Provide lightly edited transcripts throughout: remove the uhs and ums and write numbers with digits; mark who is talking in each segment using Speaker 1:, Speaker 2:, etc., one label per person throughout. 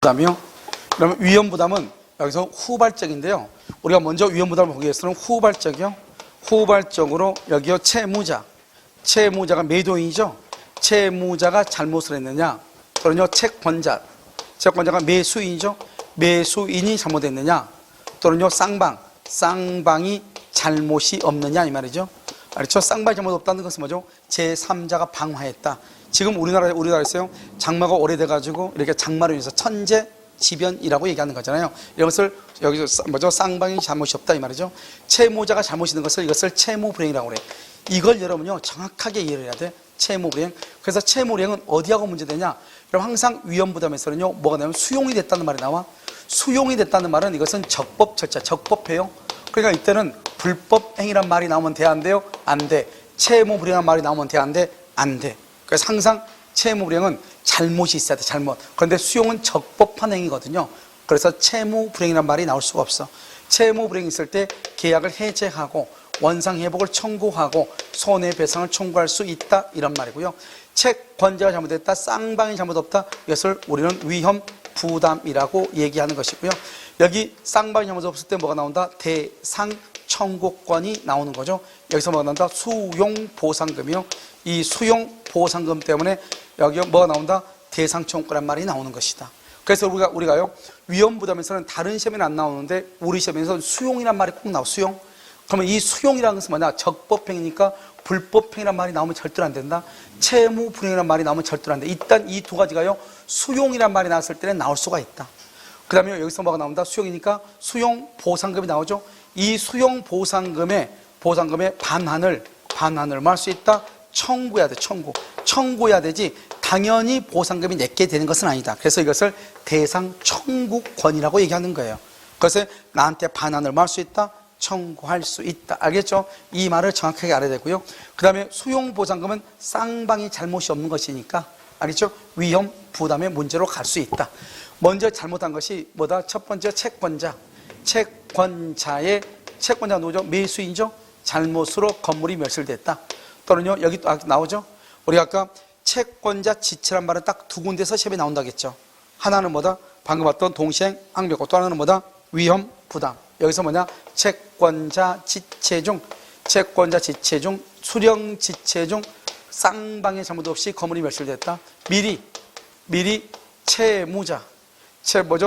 Speaker 1: 부담이요. 그러면 위험부담은 여기서 후발적인데요. 우리가 먼저 위험부담을 보기 위해서는 후발적이요. 후발적으로 여기요 채무자. 채무자가 매도인이죠. 채무자가 잘못을 했느냐. 또는요 채권자. 채권자가 매수인이죠. 매수인이 잘못했느냐. 또는요 쌍방. 쌍방이 잘못이 없느냐 이 말이죠. 그렇죠? 쌍방이 잘못 없다는 것은 뭐죠? 제3자가 방화했다. 지금 우리나라에서요 장마가 오래돼가지고 이렇게 장마로 인해서 천재지변이라고 얘기하는 거잖아요. 이것을 여기서 뭐죠? 쌍방이 잘못이 없다 이 말이죠. 채무자가 잘못이 있는 것을 이것을 채무불행이라고 그래요. 이걸 여러분요 정확하게 이해를 해야 돼. 채무불행. 그래서 채무불행은 어디하고 문제되냐? 그럼 항상 위험부담에서는요 뭐가 나오면 수용이 됐다는 말이 나와. 수용이 됐다는 말은 이것은 적법 절차, 적법해요. 그러니까 이때는 불법행위란 말이 나오면 돼, 안 돼요? 안 돼. 채무불행이란 말이 나오면 돼, 안 돼? 안 돼. 그래서 항상 채무불행은 잘못이 있어야 돼, 잘못. 그런데 수용은 적법한 행위거든요. 그래서 채무불행이란 말이 나올 수가 없어. 채무불행이 있을 때 계약을 해제하고 원상회복을 청구하고 손해배상을 청구할 수 있다 이런 말이고요. 채권자가 잘못했다, 쌍방이 잘못 없다, 이것을 우리는 위험부담이라고 얘기하는 것이고요. 여기 쌍방이 잘못 없을 때 뭐가 나온다? 대상 청구권이 나오는 거죠. 여기서 뭐가 나온다? 수용보상금이요. 이 수용보상금 때문에 여기 뭐가 나온다? 대상 청구권이란 말이 나오는 것이다. 그래서 우리가요 위험부담에서는 다른 시험에는 안 나오는데 우리 시험에서는 수용이란 말이 꼭 나와. 수용. 그러면 이 수용이라는 것은 뭐냐? 적법행위니까 불법행위란 말이 나오면 절대로 안 된다. 채무불행이란 말이 나오면 절대로 안 돼. 일단 이 두 가지가요 수용이란 말이 나왔을 때는 나올 수가 있다. 그 다음에 여기서 뭐가 나온다? 수용이니까 수용보상금이 나오죠. 이 수용보상금의 반환을 뭐 할 수 있다? 청구해야 돼. 청구해야 되지 당연히 보상금이 내게 되는 것은 아니다. 그래서 이것을 대상 청구권이라고 얘기하는 거예요. 그래서 나한테 반환을 뭐 할 수 있다? 청구할 수 있다. 알겠죠? 이 말을 정확하게 알아야 되고요. 그 다음에 수용보상금은 쌍방이 잘못이 없는 것이니까 알겠죠? 위험 부담의 문제로 갈 수 있다. 먼저 잘못한 것이 뭐다? 첫 번째 채권자. 채권자 누구죠? 매수인이죠? 잘못으로 건물이 멸실됐다. 또는요 여기 또 나오죠? 우리 아까 채권자 지체란 말은 딱 두 군데서 시험에 나온다겠죠. 하나는 뭐다? 방금 봤던 동시행 항변고, 또 하나는 뭐다? 위험 부담. 여기서 뭐냐? 채권자 지체 중 수령 지체 중 쌍방의 잘못 없이 건물이 멸실됐다. 미리 채무자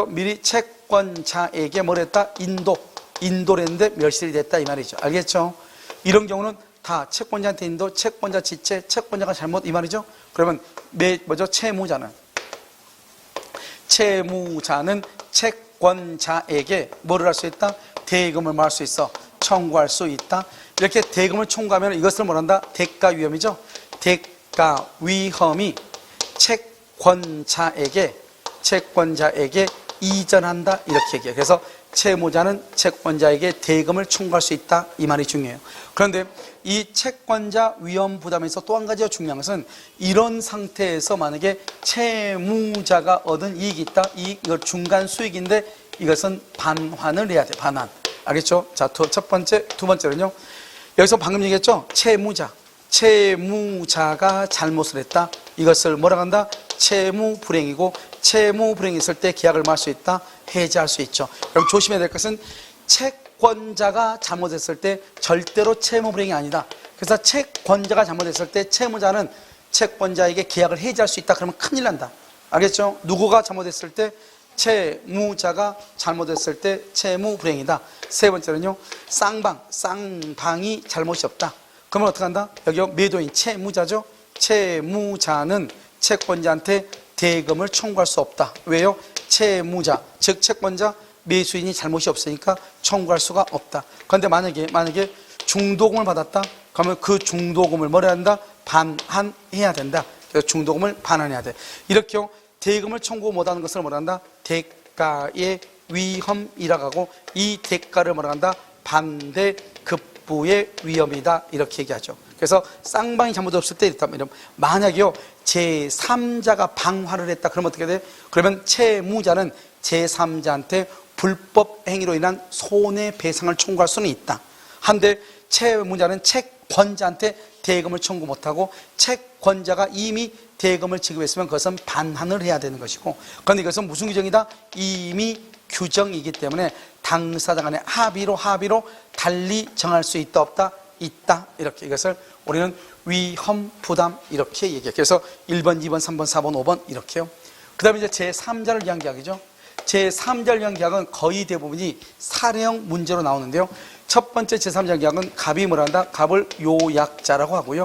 Speaker 1: 미리 채권자에게 뭘 했다? 인도를 했는데 멸실이 됐다 이 말이죠. 알겠죠? 이런 경우는 다 채권자한테 인도, 채권자 지체, 채권자가 잘못 이 말이죠. 그러면 채무자는 채권자에게 뭐를 할 수 있다? 대금을 뭐 할 수 있어? 청구할 수 있다. 이렇게 대금을 청구하면 이것을 뭐란다? 대가 위험이죠. 대가 위험이 채권자에게 이전한다 이렇게 얘기해요. 그래서 채무자는 채권자에게 대금을 청구할 수 있다 이 말이 중요해요. 그런데 이 채권자 위험 부담에서 또 한 가지가 중요한 것은 이런 상태에서 만약에 채무자가 얻은 이익이 있다. 이거 중간 수익인데 이것은 반환을 해야 돼. 반환. 알겠죠? 자, 첫 번째, 두 번째는요. 여기서 방금 얘기했죠? 채무자가 잘못을 했다. 이것을 뭐라고 한다? 채무불행이고 채무불행이 있을 때 계약을 할 수 있다. 해지할 수 있죠. 그럼 조심해야 될 것은 채권자가 잘못했을 때 절대로 채무불행이 아니다. 그래서 채권자가 잘못했을 때 채무자는 채권자에게 계약을 해지할 수 있다. 그러면 큰일 난다. 알겠죠? 누구가 잘못했을 때? 채무자가 잘못했을 때 채무불행이다. 세 번째는요. 쌍방이 잘못이 없다. 그러면 어떻게 한다? 여기 매도인 채무자죠. 채무자는 채권자한테 대금을 청구할 수 없다. 왜요? 채무자, 즉 채권자, 매수인이 잘못이 없으니까 청구할 수가 없다. 그런데 만약에 중도금을 받았다. 그러면 그 중도금을 뭐라 한다? 반환해야 된다. 그래서 중도금을 반환해야 돼. 이렇게 대금을 청구 못하는 것을 뭐라 한다? 대가의 위험이라고 하고 이 대가를 뭐라 한다? 반대급부의 위험이다. 이렇게 얘기하죠. 그래서 쌍방이 잘못 없을 때 있다면 만약에요 제3자가 방화를 했다. 그러면 어떻게 돼? 그러면 채무자는 제3자한테 불법 행위로 인한 손해배상을 청구할 수는 있다. 한데 채무자는 채권자한테 대금을 청구 못하고 채권자가 이미 대금을 지급했으면 그것은 반환을 해야 되는 것이고, 그런데 이것은 무슨 규정이다? 이미 규정이기 때문에 당사자 간의 합의로 달리 정할 수 있다 없다? 있다. 이렇게 이것을 우리는 위험 부담 이렇게 얘기해요. 그래서 1번, 2번, 3번, 4번, 5번 이렇게요. 그 다음에 이제 제3자를 위한 계약이죠. 제3자를 위한 계약은 거의 대부분이 사례형 문제로 나오는데요. 첫 번째 제3자 계약은 갑이 뭐라 한다? 갑을 요약자라고 하고요.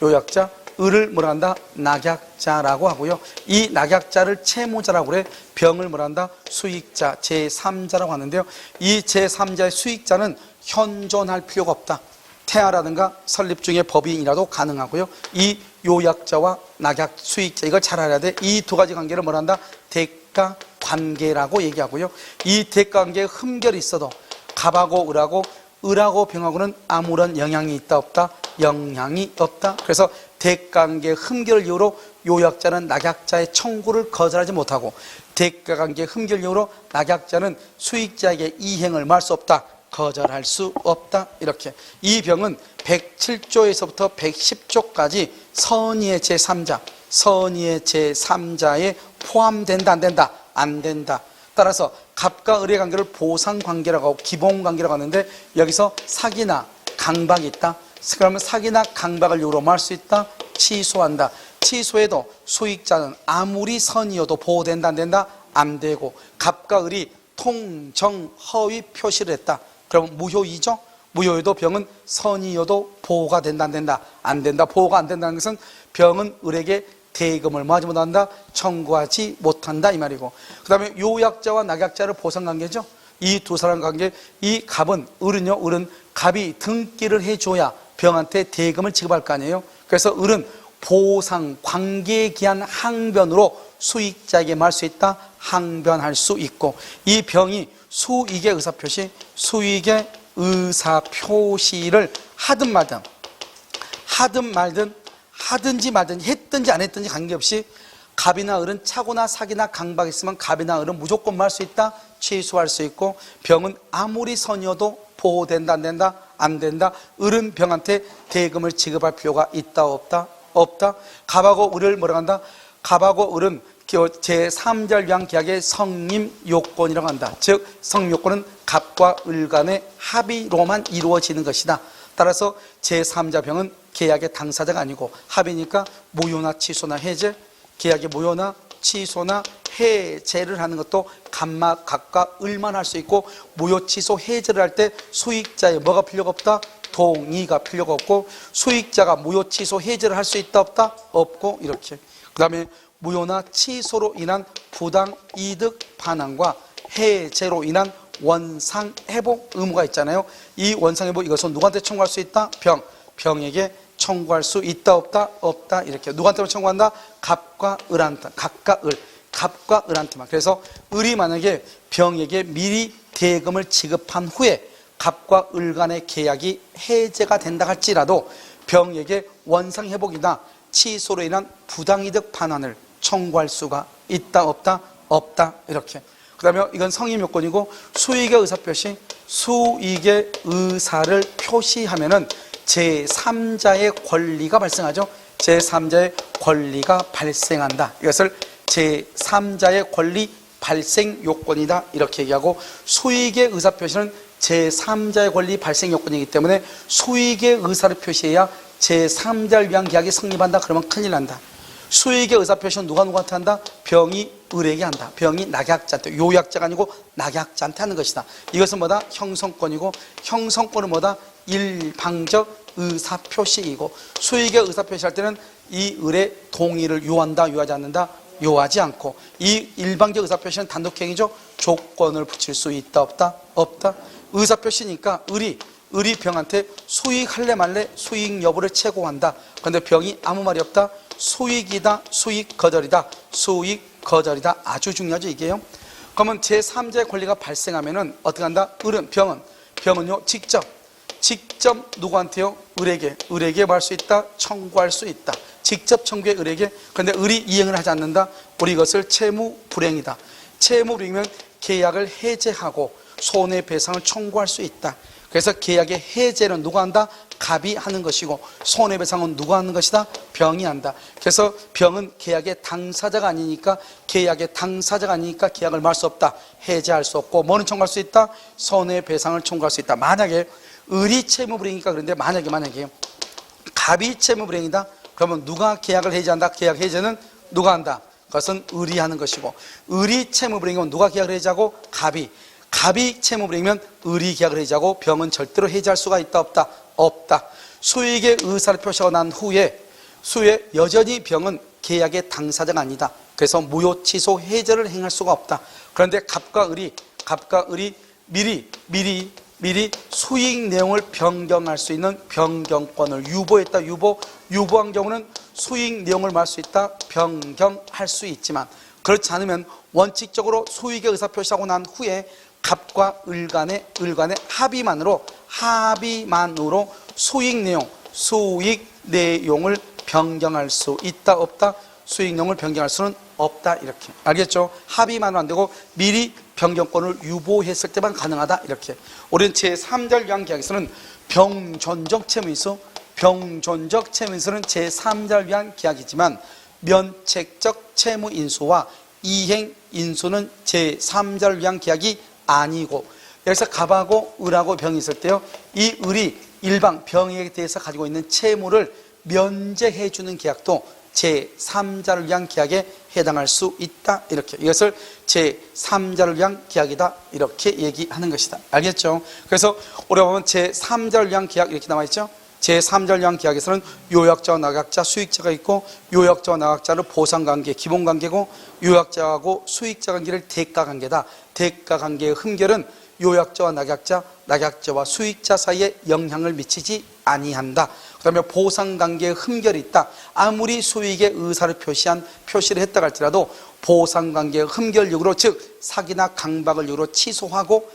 Speaker 1: 요약자, 을을 뭐라 한다? 낙약자라고 하고요. 이 낙약자를 채무자라고 그래. 병을 뭐라 한다? 수익자, 제3자라고 하는데요. 이 제3자의 수익자는 현존할 필요가 없다. 태아라든가 설립 중에 법인이라도 가능하고요. 이 요약자와 낙약 수익자, 이걸 잘 알아야 돼. 이 두 가지 관계를 뭐라 한다? 대가 관계라고 얘기하고요. 이 대가 관계에 흠결이 있어도 갑하고 을하고 병하고는 아무런 영향이 있다 없다? 영향이 없다. 그래서 대가 관계의 흠결을 이유로 요약자는 낙약자의 청구를 거절하지 못하고, 대가 관계의 흠결 이유로 낙약자는 수익자에게 이행을 말 수 없다. 거절할 수 없다. 이렇게 이 병은 107조에서부터 110조까지 선의의 제3자에 포함된다 안 된다? 안 된다. 따라서 갑과 을의 관계를 보상관계라고 하고 기본관계라고 하는데, 여기서 사기나 강박이 있다. 그러면 사기나 강박을 이유로 뭐 할 수 있다? 취소한다. 취소해도 수익자는 아무리 선이어도 보호된다 안 된다? 안 되고, 갑과 을이 통정 허위 표시를 했다. 그럼 무효이죠? 무효에도 병은 선이어도 보호가 된다 안 된다? 안 된다. 보호가 안 된다는 것은 병은 을에게 대금을 뭐 하지 못한다? 청구하지 못한다 이 말이고, 그 다음에 요약자와 낙약자를 보상관계죠. 이 두 사람 관계, 이 갑은, 을은 갑이 등기를 해줘야 병한테 대금을 지급할 거 아니에요. 그래서 을은 보상 관계에 기한 항변으로 수익자에게 말 수 있다? 항변할 수 있고, 이 병이 수익의 의사표시를 하든 말든 했든지 안 했든지 관계없이 갑이나 을은 차고나 사기나 강박이 있으면 갑이나 을은 무조건 뭐 할 수 있다? 취소할 수 있고, 병은 아무리 선이어도 보호된다 안 된다? 안 된다. 을은 병한테 대금을 지급할 필요가 있다 없다? 없다. 갑하고 을을 뭐라고 한다? 갑하고 을은 제3자를 위한 계약의 성립 요건이라고 한다. 즉 성립 요건은 갑과 을 간의 합의로만 이루어지는 것이다. 따라서 제3자 병은 계약의 당사자가 아니고 합의니까 무효나 취소나 해제, 계약의 무효나 취소나 해제를 하는 것도 갑과 을만 할 수 있고, 무효 취소 해제를 할 때 수익자의 뭐가 필요가 없다? 동의가 필요가 없고, 수익자가 무효 취소 해제를 할 수 있다 없다? 없고, 이렇게. 그 다음에 무효나 취소로 인한 부당 이득 반환과 해제로 인한 원상 회복 의무가 있잖아요. 이 원상 회복, 이것은 누구한테 청구할 수 있다? 병에게 청구할 수 있다 없다? 없다. 이렇게. 누구한테만 청구한다? 갑과 을한테만. 그래서 을이 만약에 병에게 미리 대금을 지급한 후에 갑과 을 간의 계약이 해제가 된다 할지라도 병에게 원상 회복이나 취소로 인한 부당이득 반환을 청구할 수가 있다 없다? 없다. 이렇게. 그 다음에 이건 성립 요건이고, 수익의 의사표시, 수익의 의사를 표시하면은 제3자의 권리가 발생하죠. 제3자의 권리가 발생한다. 이것을 제3자의 권리 발생 요건이다 이렇게 얘기하고, 수익의 의사표시는 제3자의 권리 발생 요건이기 때문에 수익의 의사를 표시해야 제3자를 위한 계약이 성립한다. 그러면 큰일 난다. 수익의 의사표시는 누구한테 한다? 병이 을에게 한다. 병이 낙약자한테, 요약자가 아니고 낙약자한테 하는 것이다. 이것은 뭐다? 형성권이고, 형성권은 뭐다? 일방적 의사표시이고, 수익의 의사표시할 때는 이 을의 동의를 요한다, 요하지 않는다? 요하지 않고, 이 일방적 의사표시는 단독행위죠. 조건을 붙일 수 있다 없다? 없다. 의사표시니까 을이 병한테 수익할래 말래 수익 여부를 체고한다. 그런데 병이 아무 말이 없다. 수익이다, 수익 거절이다, 수익 거절이다. 아주 중요하죠 이게요. 그러면 제3자의 권리가 발생하면은 어떻게 한다? 병은요 직접 누구한테요? 을에게 뭐 할 수 있다? 청구할 수 있다. 직접 청구해 을에게. 그런데 을이 이행을 하지 않는다? 우리 이것을 채무 불행이다. 채무 불행이면 계약을 해제하고 손해배상을 청구할 수 있다. 그래서 계약의 해제는 누가 한다? 갑이 하는 것이고, 손해배상은 누가 하는 것이다? 병이 한다. 그래서 병은 계약의 당사자가 아니니까 계약을 말 수 없다. 해제할 수 없고, 뭐는 청구할 수 있다? 손해배상을 청구할 수 있다. 만약에 을이 채무불이행이니까 그런데 만약에 갑이 채무불이행이다. 그러면 누가 계약을 해제한다? 계약 해제는 누가 한다? 그것은 을이 하는 것이고, 을이 채무불이행이면 누가 계약을 해제하고? 갑이 채무불이행이면 을이 계약을 해제하고, 병은 절대로 해제할 수가 있다 없다? 없다. 수익의 의사를 표시하고 난 후에 여전히 병은 계약의 당사자가 아니다. 그래서 무효 취소 해제를 행할 수가 없다. 그런데 갑과 을이 미리 수익 내용을 변경할 수 있는 변경권을 유보했다. 유보한 경우는 수익 내용을 말할 수 있다. 변경할 수 있지만, 그렇지 않으면 원칙적으로 수익의 의사 표시하고 난 후에 갑과 을 간의 합의만으로 수익 내용을 변경할 수 있다 없다? 수익 내용을 변경할 수는 없다. 이렇게 알겠죠? 합의만으로 안 되고 미리 변경권을 유보했을 때만 가능하다. 이렇게. 우리는 제3절 위한 계약에서는 병존적 채무인수, 병존적 채무인수는 제3절 위한 계약이지만 면책적 채무인수와 이행인수는 제3절 위한 계약이 아니고, 여기서 갑하고 을하고 병이 있을 때요, 이 을이 일방 병에 대해서 가지고 있는 채무를 면제해 주는 계약도 제3자를 위한 계약에 해당할 수 있다. 이렇게. 이것을 제3자를 위한 계약이다. 이렇게 얘기하는 것이다. 알겠죠? 그래서 우리가 보면 제3자를 위한 계약 이렇게 나와 있죠? 제3자를 위한 계약에서는 요약자와 낙약자, 수익자가 있고, 요약자와 낙약자를 보상관계, 기본관계고, 요약자하고 수익자 관계를 대가관계다. 대가관계의 흠결은 요약자와 낙약자와 수익자 사이에 영향을 미치지 아니한다. 그 다음에 보상관계의 흠결이 있다. 아무리 수익의 의사를 표시를 했다 할지라도 보상관계의 흠결 이유로, 즉 사기나 강박을 이유로 취소하고,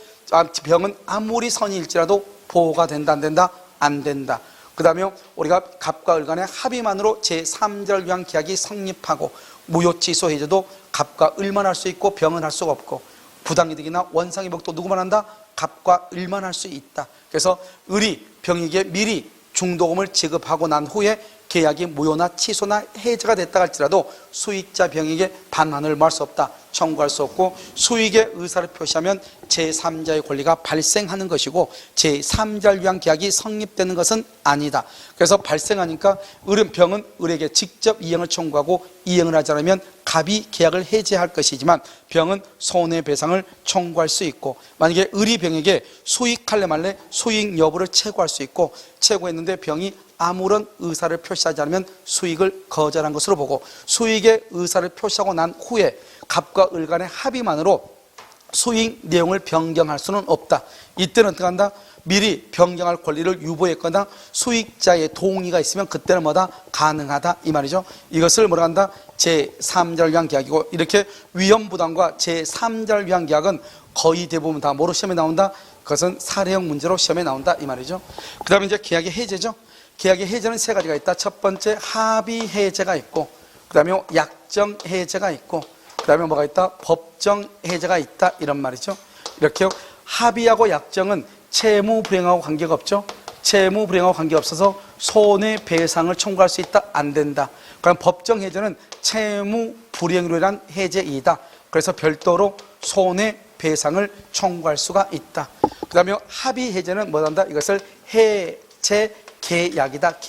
Speaker 1: 병은 아무리 선의일지라도 보호가 된다 안 된다? 안 된다. 그 다음에 우리가 갑과 을 간의 합의만으로 제3절 위한 계약이 성립하고, 무효 취소 해제도 갑과 을만 할 수 있고 병은 할 수가 없고, 부당이득이나 원상회복도 누구만 한다? 갑과 을만 할 수 있다. 그래서 을이 병에게 미리 중도금을 지급하고 난 후에 계약이 무효나 취소나 해제가 됐다 할지라도 수익자 병에게 반환을 말 수 없다. 청구할 수 없고, 수익의 의사를 표시하면 제3자의 권리가 발생하는 것이고, 제3자를 위한 계약이 성립되는 것은 아니다. 그래서 발생하니까 병은 을에게 직접 이행을 청구하고, 이행을 하지 않으면 갑이 계약을 해제할 것이지만 병은 손해배상을 청구할 수 있고, 만약에 을이 병에게 수익할래 말래 수익 여부를 채고할 수 있고, 채고했는데 병이 아무런 의사를 표시하지 않으면 수익을 거절한 것으로 보고, 수익의 의사를 표시하고 난 후에 갑과 을 간의 합의만으로 수익 내용을 변경할 수는 없다. 이때는 어떻게 한다? 미리 변경할 권리를 유보했거나 수익자의 동의가 있으면 그때는 뭐다? 가능하다. 이 말이죠. 이것을 뭐라 한다? 제3자를 위한 계약이고, 이렇게 위험부담과 제3자를 위한 계약은 거의 대부분 다 뭐로 시험에 나온다? 그것은 사례형 문제로 시험에 나온다. 이 말이죠. 그 다음에 이제 계약의 해제죠. 계약의 해제는 세 가지가 있다. 첫 번째 합의 해제가 있고, 그 다음에 약정 해제가 있고, 그 다음에 뭐가 있다? 법정 해제가 있다. 이런 말이죠. 이렇게 합의하고 약정은 채무 불이행하고 관계가 없죠. 채무 불이행하고 관계없어서 손해배상을 청구할 수 있다? 안 된다. 그럼 법정 해제는 채무 불이행으로 인한 해제이다. 그래서 별도로 손해배상을 청구할 수가 있다. 그 다음에 합의 해제는 뭐한다? 이것을 해제 계약이다.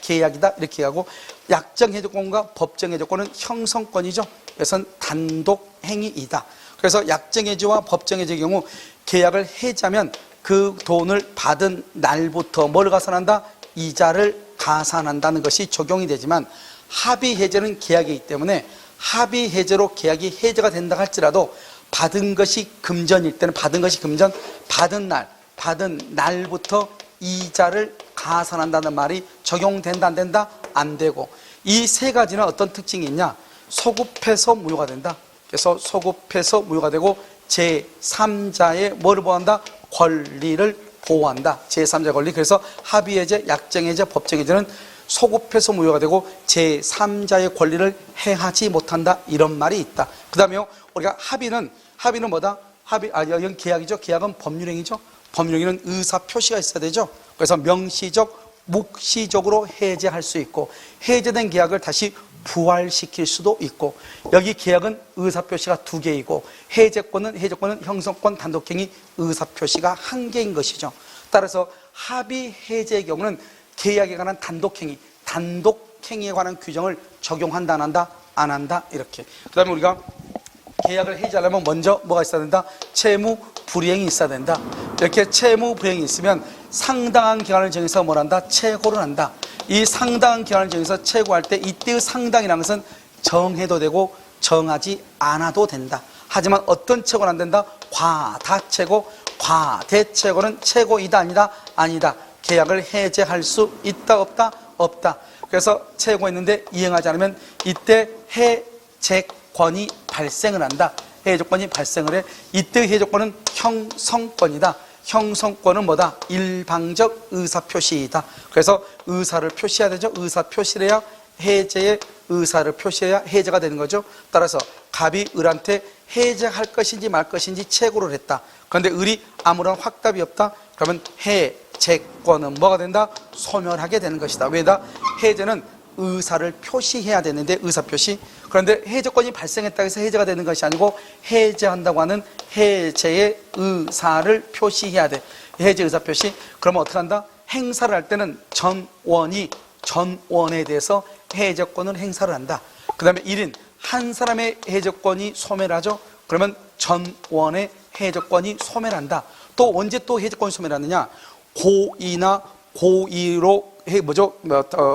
Speaker 1: 계약이다. 이렇게 하고, 약정 해제권과 법정 해제권은 형성권이죠. 그래서 단독 행위이다. 그래서 약정 해제와 법정 해제의 경우 계약을 해제하면 그 돈을 받은 날부터 뭘 가산한다? 이자를 가산한다는 것이 적용이 되지만, 합의 해제는 계약이기 때문에 합의 해제로 계약이 해제가 된다 할지라도 받은 것이 금전일 때는 받은 날부터 이자를 가산한다는 말이 적용된다 안 된다? 안 되고, 이 세 가지는 어떤 특징이 있냐? 소급해서 무효가 된다. 그래서 소급해서 무효가 되고, 제3자의 뭐를 보호한다? 권리를 보호한다. 제3자의 권리. 그래서 합의해제, 약정해제, 법정해제는 소급해서 무효가 되고 제3자의 권리를 해하지 못한다. 이런 말이 있다. 그 다음에 우리가 합의는 뭐다? 여기 계약이죠. 계약은 법률행위죠. 법률행위는 의사 표시가 있어야 되죠. 그래서 명시적 묵시적으로 해제할 수 있고, 해제된 계약을 다시 부활시킬 수도 있고, 여기 계약은 의사표시가 2개이고 해제권은 형성권, 단독행위, 의사표시가 1개인 것이죠. 따라서 합의 해제의 경우는 계약에 관한 단독행위에 관한 규정을 적용한다, 안 한다? 안 한다. 이렇게. 그 다음에 우리가 계약을 해제하려면 먼저 뭐가 있어야 된다? 채무 불이행이 있어야 된다. 이렇게 채무 불이행이 있으면 상당한 기간을 정해서 뭘 한다? 채고를 한다. 이 상당한 기간을 정해서 채고할 때 이때의 상당이라는 것은 정해도 되고 정하지 않아도 된다. 하지만 어떤 채고는 안 된다? 과다채고, 과대채고는 채고이다, 아니다? 아니다. 계약을 해제할 수 있다, 없다? 없다. 그래서 채고했는데 이행하지 않으면 이때 해제권이 발생을 한다. 해제권이 발생을 해. 이때 해제권은 형성권이다. 형성권은 뭐다? 일방적 의사표시이다. 그래서 의사를 표시해야 되죠. 의사표시를 해야 해제의 의사를 표시해야 해제가 되는 거죠. 따라서 갑이 을한테 해제할 것인지 말 것인지 채고를 했다. 그런데 을이 아무런 확답이 없다. 그러면 해제권은 뭐가 된다? 소멸하게 되는 것이다. 왜다? 해제는 의사를 표시해야 되는데, 의사표시. 그런데 해제권이 발생했다고 해서 해제가 되는 것이 아니고 해제한다고 하는 해제의 의사를 표시해야 돼. 해제 의사표시. 그러면 어떻게 한다? 행사를 할 때는 전원에 대해서 해제권을 행사를 한다. 그 다음에 1인 한 사람의 해제권이 소멸하죠. 그러면 전원의 해제권이 소멸한다. 또 언제 또 해제권이 소멸하느냐? 고의나 고의로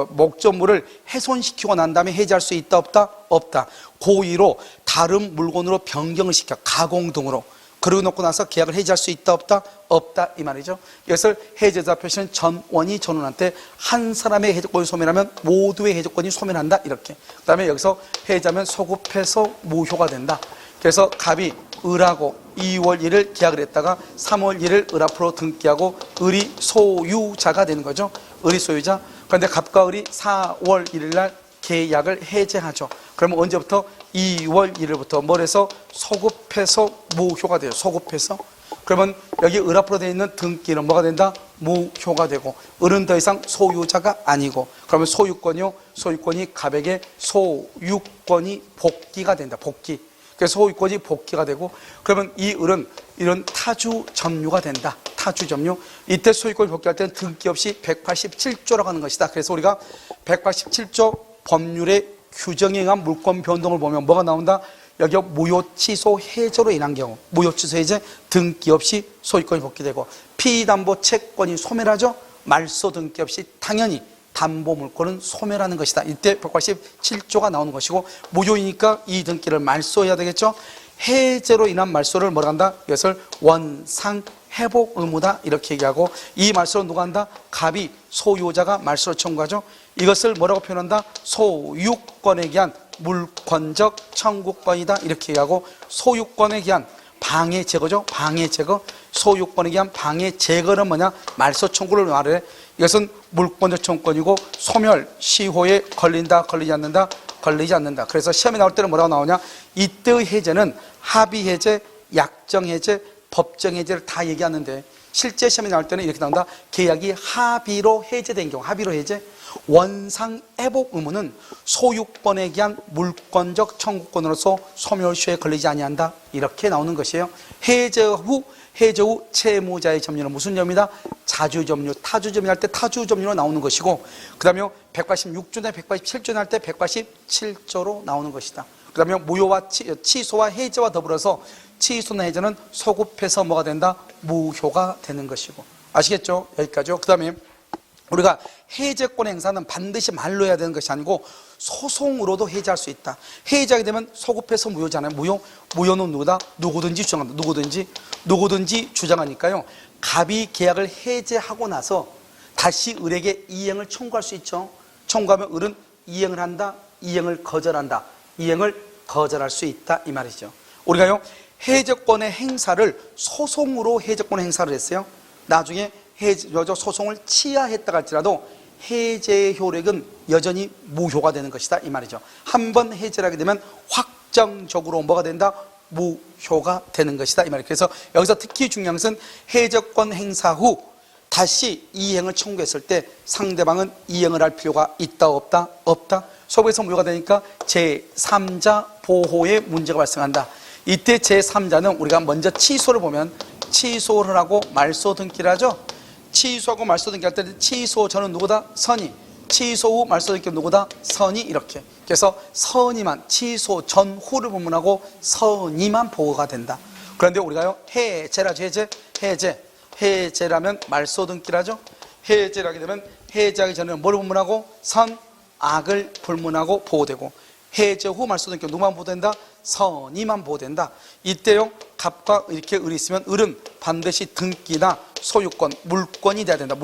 Speaker 1: 목적물을 훼손시키고 난 다음에 해제할 수 있다, 없다? 없다. 고의로 다른 물건으로 변경을 시켜, 가공 등으로. 그러고 놓고 나서 계약을 해제할 수 있다, 없다? 없다, 이 말이죠. 이것을 해제자 표시는 전원이 전원한테 한 사람의 해제권이 소멸하면 모두의 해제권이 소멸한다, 이렇게. 그 다음에 여기서 해제하면 소급해서 무효가 된다. 그래서 갑이 을하고 2월 1일 계약을 했다가 3월 1일 을 앞으로 등기하고 을이 소유자가 되는 거죠. 을이 소유자. 그런데 갑과 을이 4월 1일 날 계약을 해제하죠. 그러면 언제부터? 2월 1일부터 뭘 해서? 소급해서 무효가 돼요. 소급해서. 그러면 여기 을 앞으로 되어 있는 등기는 뭐가 된다? 무효가 되고, 을은 더 이상 소유자가 아니고, 그러면 소유권이요? 소유권이 갑에게 소유권이 복귀가 된다. 복귀. 그래서 소유권이 복귀가 되고, 그러면 이 을은 이런 타주 점유가 된다. 타주 점유. 이때 소유권이 복귀할 때는 등기 없이 187조라고 하는 것이다. 그래서 우리가 187조 법률의 규정에 의한 물권 변동을 보면 뭐가 나온다? 여기 무효 취소 해제로 인한 경우, 무효 취소 해제, 등기 없이 소유권이 복귀되고, 피담보 채권이 소멸하죠. 말소 등기 없이 당연히 담보 물권은 소멸하는 것이다. 이때 187조가 나오는 것이고, 무효이니까 이 등기를 말소해야 되겠죠. 해제로 인한 말소를 뭐라 한다? 이것을 원상 회복 의무다, 이렇게 얘기하고, 이 말소를 누가 한다? 갑이, 소유자가 말소를 청구하죠. 이것을 뭐라고 표현한다? 소유권에 기한 물권적 청구권이다, 이렇게 얘기하고, 소유권에 기한 방해 제거죠. 방해 제거. 소유권에 기한 방해 제거는 뭐냐? 말소 청구를 말해. 이것은 물권적 청구권이고, 소멸 시효에 걸린다, 걸리지 않는다? 걸리지 않는다. 그래서 시험에 나올 때는 뭐라고 나오냐? 이때의 해제는 합의 해제, 약정 해제, 법정 해제를 다 얘기하는데, 실제 시험에 나올 때는 이렇게 나온다. 계약이 합의로 해제된 경우, 합의로 해제. 원상 회복 의무는 소유권에 기한 물권적 청구권으로서 소멸시효에 걸리지 아니한다, 이렇게 나오는 것이에요. 해제 후 채무자의 점유는 무슨 점유다? 자주점유, 타주점유할 때 타주점유로 나오는 것이고, 그 다음에 186조나 187조 할 때 187조로 나오는 것이다. 그 다음에 무효와 취소와 해제와 더불어서 취소나 해제는 소급해서 뭐가 된다? 무효가 되는 것이고. 아시겠죠? 여기까지요. 그 다음에 우리가 해제권 행사는 반드시 말로 해야 되는 것이 아니고 소송으로도 해제할 수 있다. 해제하게 되면 소급해서 무효잖아요. 무효는 누구다? 누구든지 주장한다. 누구든지 주장하니까요. 갑이 계약을 해제하고 나서 다시 을에게 이행을 청구할 수 있죠. 청구하면 을은 이행을 한다, 이행을 거절한다. 이행을 거절할 수 있다, 이 말이죠. 우리가요, 해제권의 행사를 소송으로 해제권의 행사를 했어요. 나중에 소송을 취하했다 할지라도 해제의 효력은 여전히 무효가 되는 것이다, 이 말이죠. 한번 해제를 하게 되면 확정적으로 뭐가 된다? 무효가 되는 것이다, 이 말이에요. 그래서 여기서 특히 중요한 것은 해제권 행사 후 다시 이행을 청구했을 때 상대방은 이행을 할 필요가 있다 없다? 없다. 소급해서 무효가 되니까 제3자 보호에 문제가 발생한다. 이때 제3자는 우리가 먼저 취소를 보면 취소를 하고 말소 등기를 하죠. 취소하고 말소 등기할 때 취소 전은 누구다? 선의. 취소 후 말소 등기 누구다? 선의. 이렇게. 그래서 선의만 취소 전후를 부문하고 선의만 보호가 된다. 그런데 우리가요 해제라죠. 해제라면 말소 등기라죠. 해제를 하게 되면 해제하기 전에는 뭘 부문하고 선악을 불문하고 보호되고, 해제 후 말소 등기 누구만 보호된다? 선의만 보호된다. 이때요 갑과 이렇게 을이 있으면 을은 반드시 등기나 소유권, 물권이 돼야 된다.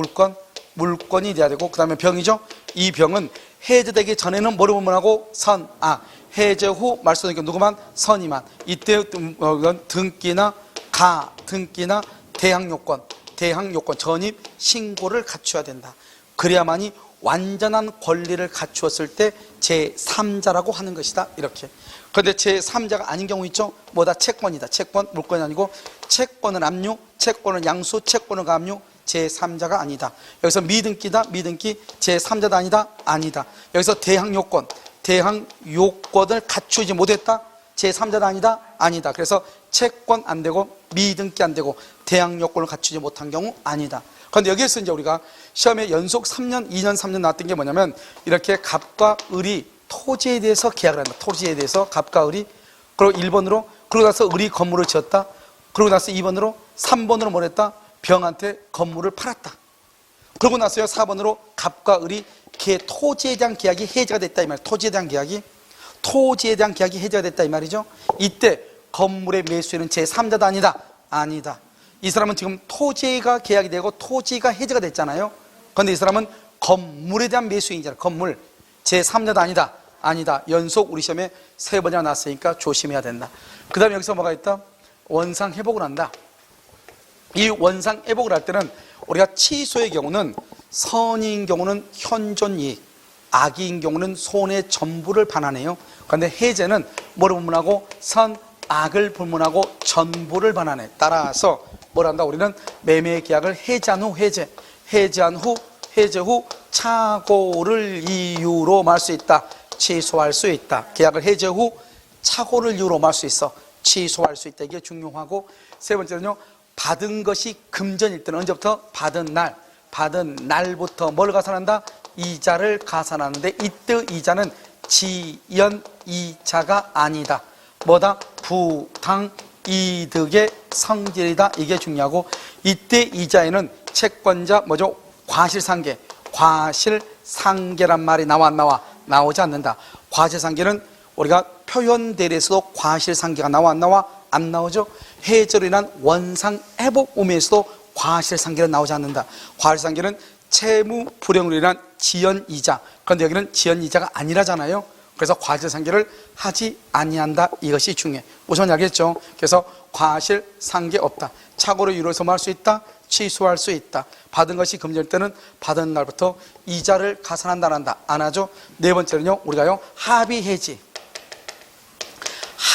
Speaker 1: 물권이 돼야 되고, 그 다음에 병이죠. 이 병은 해제되기 전에는 뭐를 부문하고 선악, 해제 후 말소 등기 누구만? 선의만. 이때 등기나 등기나 대항요건, 전입 신고를 갖춰야 된다. 그래야만이 완전한 권리를 갖추었을 때 제3자라고 하는 것이다. 이렇게. 그런데 제3자가 아닌 경우 있죠. 뭐다? 채권이다. 채권, 물권이 아니고 채권은 압류, 채권은 양수, 채권은 가압류. 제3자가 아니다. 여기서 미등기다. 미등기 제3자도 아니다. 아니다. 여기서 대항요건을 갖추지 못했다. 제3자도 아니다. 아니다. 그래서 채권 안 되고 미등기 안 되고 대항요건을 갖추지 못한 경우 아니다. 그런데 여기에서 이제 우리가 시험에 연속 3년, 2년, 3년 나왔던 게 뭐냐면 이렇게 갑과 을이 토지에 대해서 계약을 한다. 토지에 대해서 갑과 을이. 그리고 1번으로 그러고 나서 을이 건물을 지었다. 그러고 나서 2번으로 3번으로 뭘 했다? 병한테 건물을 팔았다. 그러고 나서요 4번으로 갑과 을이 토지에 대한 계약이 해제가 됐다 이 말이에요. 토지에 대한 계약이 해제가 됐다 이 말이죠. 이때 건물의 매수인은 제3자도 아니다. 아니다. 이 사람은 지금 토지가 계약이 되고 토지가 해제가 됐잖아요. 그런데 이 사람은 건물에 대한 매수인이잖아요. 건물. 제3자도 아니다. 아니다. 연속 우리 시험에 3번이나 나왔으니까 조심해야 된다. 그 다음에 여기서 뭐가 있다? 원상 회복을 한다. 이 원상 회복을 할 때는 우리가 취소의 경우는 선인 경우는 현존이익, 악인 경우는 손해 전부를 반환해요. 그런데 해제는 뭐를 불문하고 선악을 불문하고 전부를 반환해. 따라서 뭘 한다? 우리는 매매 계약을 해제한 후 해제 후 착오를 이유로 말 수 있다. 취소할 수 있다. 계약을 해제 후 착오를 이유로 말 수 있어. 취소할 수 있다. 이게 중요하고, 세 번째는요 받은 것이 금전일 때는 언제부터? 받은 날부터 뭘 가산한다? 이자를 가산하는데 이때 이자는 지연이자가 아니다. 뭐다? 부당 이득의 성질이다. 이게 중요하고, 이때 이자에는 채권자 뭐죠? 과실상계란 말이 나오지 않는다. 과실상계는 우리가 표현 대리에서도 과실상계가 나와 안 나오죠. 해제로 인한 원상회복 의무에서도 과실상계는 나오지 않는다. 과실상계는 채무 불행으로 인한 지연이자. 그런데 여기는 지연이자가 아니라잖아요. 그래서 과실상계를 하지 아니한다. 이것이 중요해. 우선 알겠죠? 그래서 과실상계 없다. 착오를 이루어서 할 수 있다. 취소할 수 있다. 받은 것이 금전일 때는 받은 날부터 이자를 가산한다. 안 하죠? 네 번째는요 우리가요 합의해지.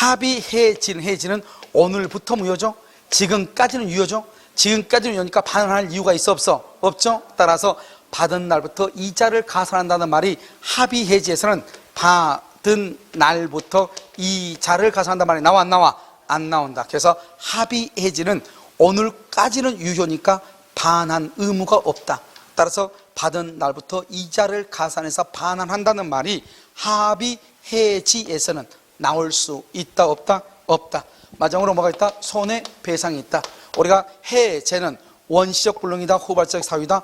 Speaker 1: 해지는 오늘부터 무효죠. 지금까지는 유효죠. 지금까지는 유효니까 반환할 이유가 있어 없어? 없죠. 따라서 받은 날부터 이자를 가산한다는 말이 합의해지에서는 받은 날부터 이자를 가산한다는 말이 나와 안 나와? 안 나온다. 그래서 합의해지는 오늘까지는 유효니까 반환 의무가 없다. 따라서 받은 날부터 이자를 가산해서 반환한다는 말이 합의해지에서는 나올 수 있다 없다? 없다. 마지막으로 뭐가 있다? 손해배상이 있다. 우리가 해제는 원시적 불능이다. 후발적 사유다.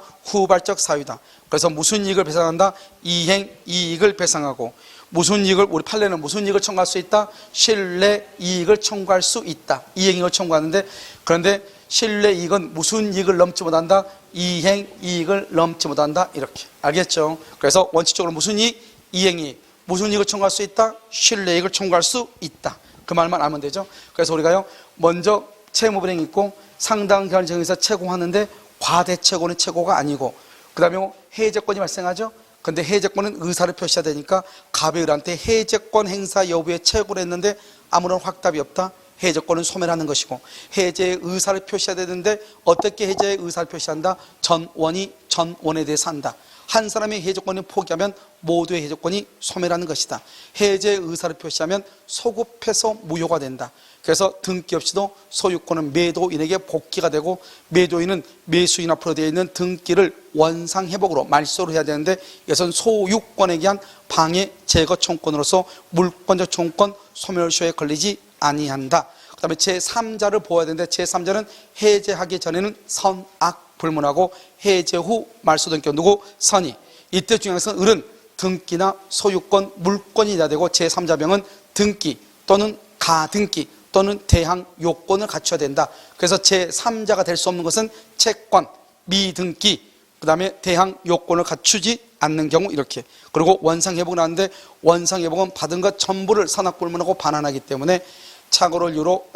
Speaker 1: 그래서 무슨 이익을 배상한다? 이행이익을 배상하고, 무슨 이익을, 우리 판례는 무슨 이익을 청구할 수 있다? 신뢰이익을 청구할 수 있다. 이행이익을 청구하는데, 그런데 신뢰이익은 무슨 이익을 넘지 못한다? 이행이익을 넘지 못한다. 이렇게 알겠죠? 그래서 원칙적으로 무슨 이익? 이행이익. 무슨 이익을 청구할 수 있다? 신뢰이익을 청구할 수 있다. 그 말만 알면 되죠. 그래서 우리가요 먼저 채무불이행이 있고 상당 기간을 정해서 채공하는데 과대채고는 채고가 아니고, 그 다음에 해제권이 발생하죠. 근데 해제권은 의사를 표시해야 되니까 갑의 을한테 해제권 행사 여부에 채고를 했는데 아무런 확답이 없다. 해제권은 소멸하는 것이고, 해제의 의사를 표시해야 되는데 어떻게 해제의 의사를 표시한다? 전원이 전원에 대해서 한다. 한 사람의 해제권을 포기하면 모두의 해제권이 소멸하는 것이다. 해제의 의사를 표시하면 소급해서 무효가 된다. 그래서 등기 없이도 소유권은 매도인에게 복귀가 되고, 매도인은 매수인 앞으로 되어 있는 등기를 원상회복으로 말소를 해야 되는데, 이것은 소유권에 의한 방해 제거 청구권으로서 물권적 청구권 소멸시효에 걸리지 아니한다. 그 다음에 제3자를 보아야 되는데, 제3자는 해제하기 전에는 선악 불문하고, 해제 후 말소 등기 누구? 선의. 이때 중요한 것은 을은 등기나 소유권, 물권이 돼야 되고, 제3자명은 등기 또는 가등기 또는 대항 요건을 갖춰야 된다. 그래서 제3자가 될 수 없는 것은 채권, 미등기, 그 다음에 대항 요건을 갖추지 않는 경우 이렇게. 그리고 원상회복을 하는데, 원상회복은 받은 것 전부를 선악불문하고 반환하기 때문에 착오를 이유로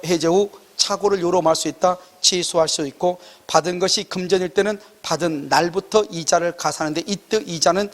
Speaker 1: 해제 후 착오를 이유로 말 수 있다. 취소할 수 있고, 받은 것이 금전일 때는 받은 날부터 이자를 가산하는데, 이때 이자는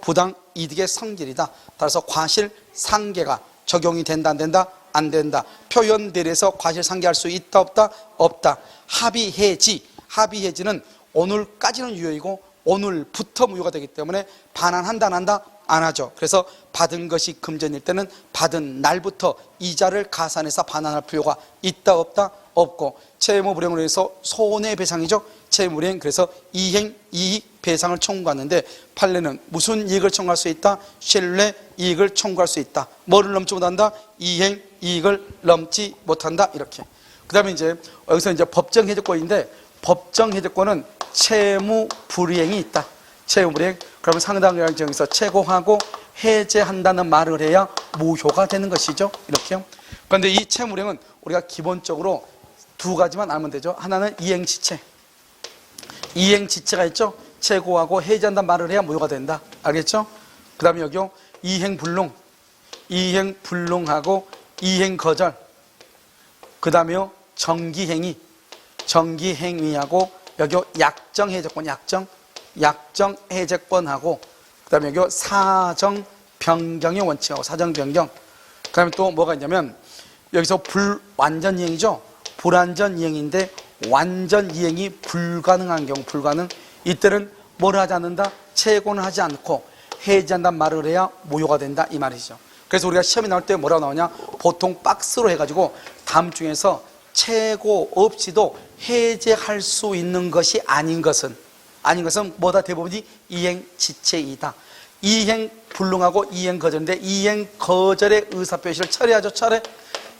Speaker 1: 부당 이득의 성질이다. 따라서 과실상계가 적용이 된다 안 된다? 안 된다. 표현 대리에서 과실상계할 수 있다 없다? 없다. 합의해지, 합의해지는 오늘까지는 유효이고 오늘부터 무효가 되기 때문에 반환한다 안 한다? 안 하죠. 그래서 받은 것이 금전일 때는 받은 날부터 이자를 가산해서 반환할 필요가 있다 없다? 없고, 채무불이행으로 해서 손해배상이죠. 채무불이행, 그래서 이행 이익 배상을 청구하는데, 판례는 무슨 이익을 청구할 수 있다? 신뢰 이익을 청구할 수 있다. 뭐를 넘지 못한다? 이행 이익을 넘지 못한다. 이렇게. 그 다음에 이제 여기서 이제 법정해제권인데, 법정해제권은 채무불이행이 있다. 채무불이행. 그러면 상당한 정에서 채고하고 해제한다는 말을 해야 무효가 되는 것이죠. 이렇게요. 그런데 이 채무불이행은 우리가 기본적으로 두 가지만 알면 되죠. 하나는 이행지체. 이행지체가 있죠. 채고하고 해제한다는 말을 해야 무효가 된다. 알겠죠? 그 다음에 여기요. 이행불능. 이행불능하고 이행거절. 그 다음에요. 정기행위. 정기행위하고 여기요. 약정해제권. 약정해제권하고, 그 다음에 여기 사정변경의 원칙하고 사정변경. 그 다음에 또 뭐가 있냐면, 여기서 불완전이행이죠. 불완전이행인데 완전이행이 불가능한 경우, 불가능. 이때는 뭘 하지 않는다? 채고는 하지 않고 해제한다는 말을 해야 무효가 된다, 이 말이죠. 그래서 우리가 시험이 나올 때 뭐라고 나오냐? 보통 박스로 해가지고 다음 중에서 채고 없이도 해제할 수 있는 것이 아닌 것은 뭐다? 대부분이 이행지체이다. 이행불능하고 이행거절인데, 이행거절의 의사표시를 처리하죠.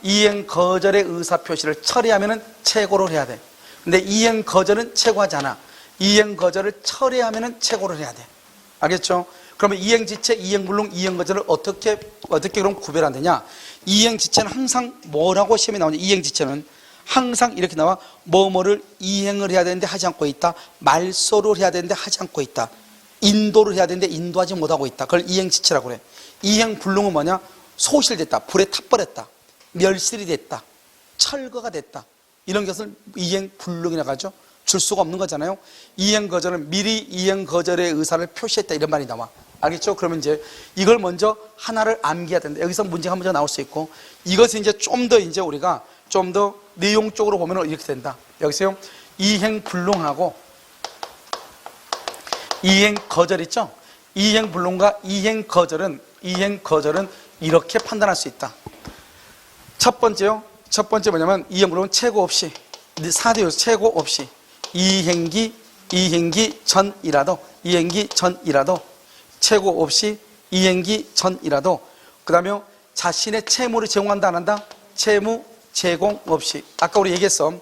Speaker 1: 이행거절의 의사표시를 처리하면 채고를 해야 돼. 근데 이행거절은 채고하지 않아. 이행거절을 처리하면 채고를 해야 돼. 알겠죠? 그러면 이행지체, 이행불능, 이행거절을 어떻게 그럼 구별하느냐? 이행지체는 항상 뭐라고 시험에 나오냐? 이행지체는 항상 이렇게 나와. 뭐뭐를 이행을 해야 되는데 하지 않고 있다. 말소를 해야 되는데 하지 않고 있다. 인도를 해야 되는데 인도하지 못하고 있다. 그걸 이행지체라고 그래. 이행불능은 뭐냐? 소실됐다. 불에 타버렸다. 멸실이 됐다. 철거가 됐다. 이런 것을 이행불능이라고 하죠. 줄 수가 없는 거잖아요. 이행거절은 미리 이행거절의 의사를 표시했다, 이런 말이 나와. 알겠죠? 그러면 이제 이걸 먼저 하나를 암기해야 된다. 여기서 문제가 먼저 나올 수 있고, 이것은 이제 좀 더 이제 우리가 좀 더 내용적으로 보면 이렇게 된다. 여기서요. 이행불능하고 이행거절 있죠? 이행불능과 이행거절은 이렇게 판단할 수 있다. 첫 번째 뭐냐면, 이행불능은 채고 없이, 4대 요소 채고 없이 이행기 전이라도 채고 없이 이행기 전이라도, 그 다음에 자신의 채무를 제공한다 안 한다? 채무 제공 없이. 아까 우리 얘기했어.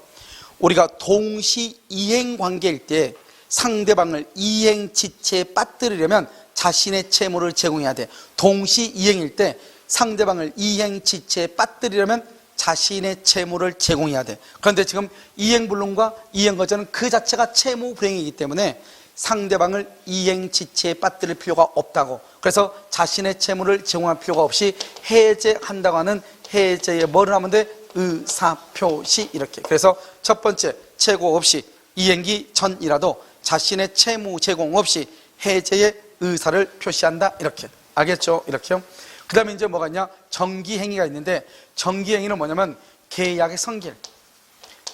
Speaker 1: 우리가 동시 이행 관계일 때 상대방을 이행지체에 빠뜨리려면 자신의 채무를 제공해야 돼. 동시 이행일 때 상대방을 이행지체에 빠뜨리려면 자신의 채무를 제공해야 돼. 그런데 지금 이행불능과 이행거절은 그 자체가 채무불이행이기 때문에 상대방을 이행지체에 빠뜨릴 필요가 없다고. 그래서 자신의 채무를 제공할 필요가 없이 해제한다고 하는 해제에 뭐를 하면 돼? 의사표시. 이렇게. 그래서 첫 번째, 채고 없이 이행기 전이라도 자신의 채무 제공 없이 해제의 의사를 표시한다. 이렇게. 알겠죠? 이렇게요. 그 다음에 이제 뭐가 있냐? 정기행위가 있는데, 정기행위는 뭐냐면 계약의 성질,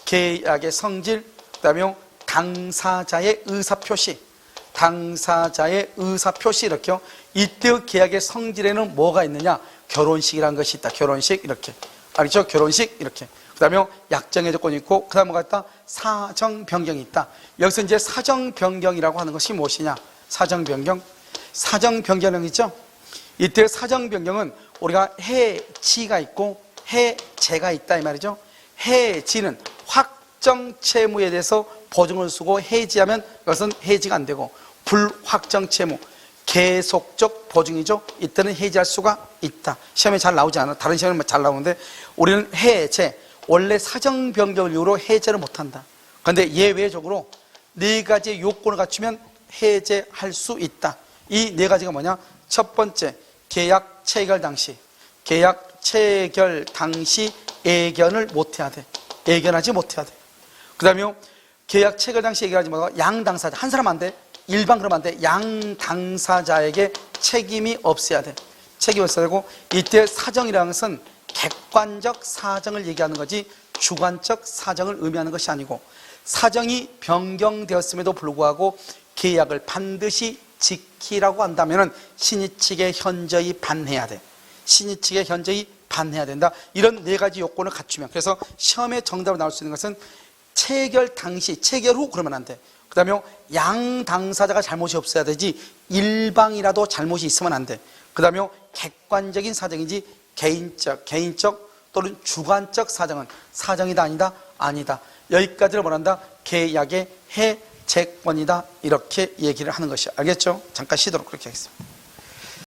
Speaker 1: 계약의 성질, 그 다음에 당사자의 의사표시, 당사자의 의사표시, 이렇게요. 이때의 계약의 성질에는 뭐가 있느냐? 결혼식이라는 것이 있다. 결혼식, 이렇게. 알겠죠? 결혼식, 이렇게. 그 다음에 약정의 조건이 있고, 그 다음에 뭐가 있다? 사정변경이 있다. 여기서 이제 사정변경이라고 하는 것이 무엇이냐? 사정변경. 사정변경은 있죠? 이때 사정변경은 우리가 해지가 있고 해제가 있다 이 말이죠. 해지는 확정 채무에 대해서 보증을 쓰고 해지하면 그것은 해지가 안 되고, 불확정 채무, 계속적 보증이죠. 이때는 해지할 수가 있다. 시험에 잘 나오지 않아. 다른 시험에는 잘 나오는데 우리는 해제, 원래 사정 변경을 이유로 해제를 못한다. 그런데 예외적으로 4가지 요건을 갖추면 해제할 수 있다. 이 4가지가 뭐냐? 첫 번째, 계약 체결 당시, 계약 체결 당시 애견을 못해야 돼. 애견하지 못해야 돼. 그 다음에 계약 체결 당시 애견하지 말고 양 당사자, 한 사람 안 돼. 일반 그러면 안 돼. 양 당사자에게 책임이 없어야 돼. 책임이 없어야 되고, 이때 사정이라는 것은 객관적 사정을 얘기하는 거지 주관적 사정을 의미하는 것이 아니고, 사정이 변경되었음에도 불구하고 계약을 반드시 지키라고 한다면 신의 측에 현저히 반해야 돼. 신의 측에 현저히 반해야 된다. 이런 4가지 요건을 갖추면, 그래서 시험에 정답으로 나올 수 있는 것은 체결 당시, 체결 후 그러면 안 돼. 그 다음에 양 당사자가 잘못이 없어야 되지 일방이라도 잘못이 있으면 안 돼. 그 다음에 객관적인 사정이지 개인적 또는 주관적 사정은 사정이다 아니다? 아니다. 여기까지를 말한다. 계약의 해제권이다. 이렇게 얘기를 하는 것이, 알겠죠? 잠깐 쉬도록 그렇게 하겠습니다.